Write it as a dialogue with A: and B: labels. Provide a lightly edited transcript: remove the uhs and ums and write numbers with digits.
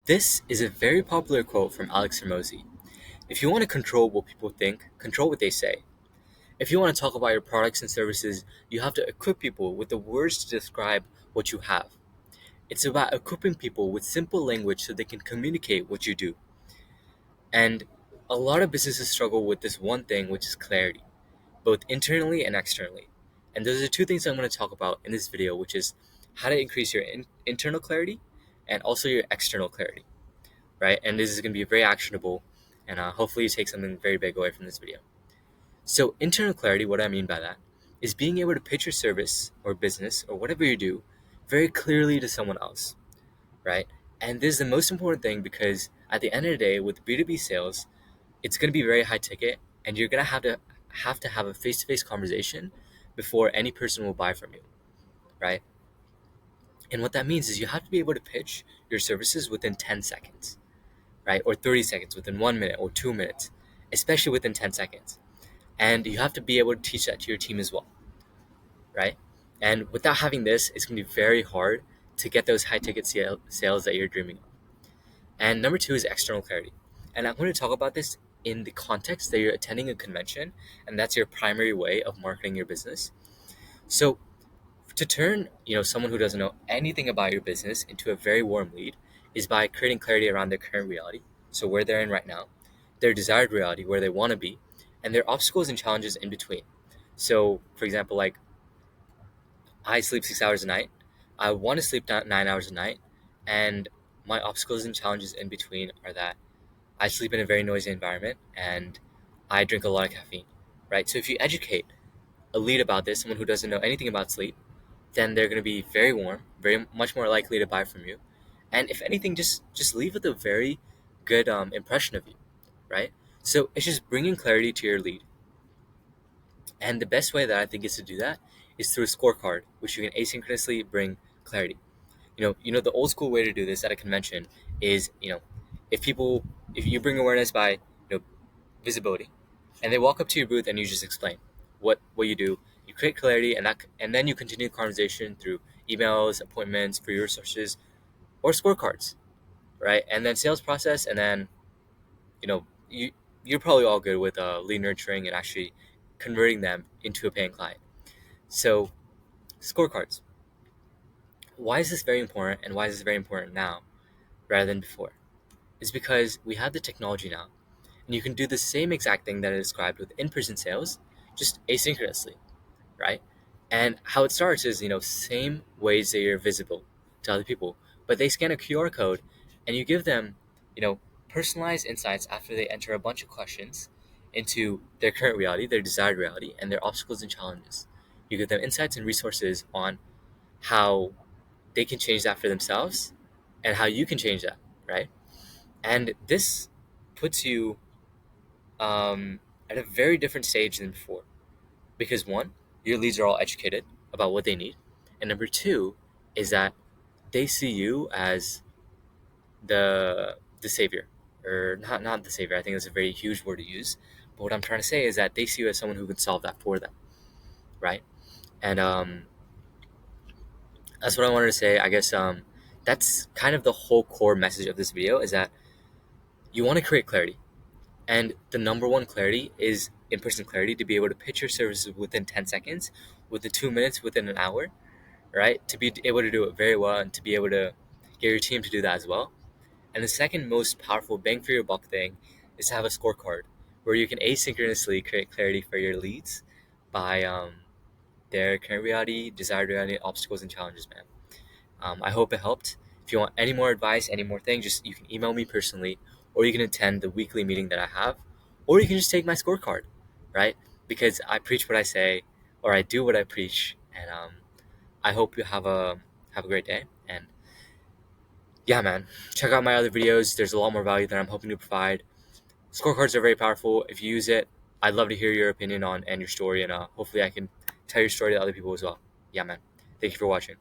A: This is a very popular quote from Alex Hermosi. If you want to control what people think, control what they say. If you want to talk about your products and services, you have to equip people with the words to describe what you have. It's about equipping people with simple language so they can communicate what you do. And a lot of businesses struggle with this one thing, which is clarity, both internally and externally. And those are two things I'm going to talk about in this video, which is how to increase your internal clarity and also your external clarity, right? And this is going to be very actionable, and hopefully you take something very big away from this video. So internal clarity, what I mean by that, is being able to pitch your service or business or whatever you do very clearly to someone else, right? And this is the most important thing because at the end of the day, with B2B sales, it's going to be very high ticket, and you're going to have a face-to-face conversation before any person will buy from you, right? And what that means is you have to be able to pitch your services within 10 seconds, right? Or 30 seconds, within 1 minute or 2 minutes, especially within 10 seconds. And you have to be able to teach that to your team as well, right? And without having this, it's going to be very hard to get those high ticket sales that you're dreaming of. And number two is external clarity. And I'm going to talk about this in the context that you're attending a convention, and that's your primary way of marketing your business. So to turn, someone who doesn't know anything about your business into a very warm lead is by creating clarity around their current reality, so where they're in right now, their desired reality, where they want to be, and their obstacles and challenges in between. So, for example, like I sleep 6 hours a night. I want to sleep 9 hours a night, and my obstacles and challenges in between are that I sleep in a very noisy environment and I drink a lot of caffeine, right? So if you educate a lead about this, someone who doesn't know anything about sleep, then they're going to be very warm, very much more likely to buy from you. And if anything, just leave with a very good impression of you, right? So it's just bringing clarity to your lead. And the best way that I think is to do that is through a scorecard, which you can asynchronously bring clarity. The old school way to do this at a convention is, if you bring awareness by, visibility, and they walk up to your booth and you just explain what you do, you create clarity, and then you continue the conversation through emails, appointments, free resources, or scorecards, right? And then sales process, and then you're probably all good with lead nurturing and actually converting them into a paying client. So scorecards. Why is this very important, and why is this very important now rather than before? It's because we have the technology now, and you can do the same exact thing that I described with in-person sales, just asynchronously, right? And how it starts is, same ways that you're visible to other people, but they scan a QR code and you give them, personalized insights after they enter a bunch of questions into their current reality, their desired reality, and their obstacles and challenges. You give them insights and resources on how they can change that for themselves and how you can change that, right? And this puts you at a very different stage than before. Because one, your leads are all educated about what they need. And number two is that they see you as the savior. Or not the savior, I think that's a very huge word to use. But what I'm trying to say is that they see you as someone who can solve that for them. Right? And that's what I wanted to say. I guess that's kind of the whole core message of this video, is that you want to create clarity. And the number one clarity is in-person clarity, to be able to pitch your services within 10 seconds, within 2 minutes, within an hour, right? To be able to do it very well and to be able to get your team to do that as well. And the second most powerful bang for your buck thing is to have a scorecard where you can asynchronously create clarity for your leads by their current reality, desired reality, obstacles, and challenges, man. I hope it helped. If you want any more advice, any more things, you can email me personally, or you can attend the weekly meeting that I have, or you can just take my scorecard, right? Because I preach what I say, or I do what I preach, and I hope you have a great day. And yeah, man, check out my other videos. There's a lot more value that I'm hoping to provide. Scorecards are very powerful. If you use it, I'd love to hear your opinion on and your story, and hopefully I can tell your story to other people as well. Yeah, man. Thank you for watching.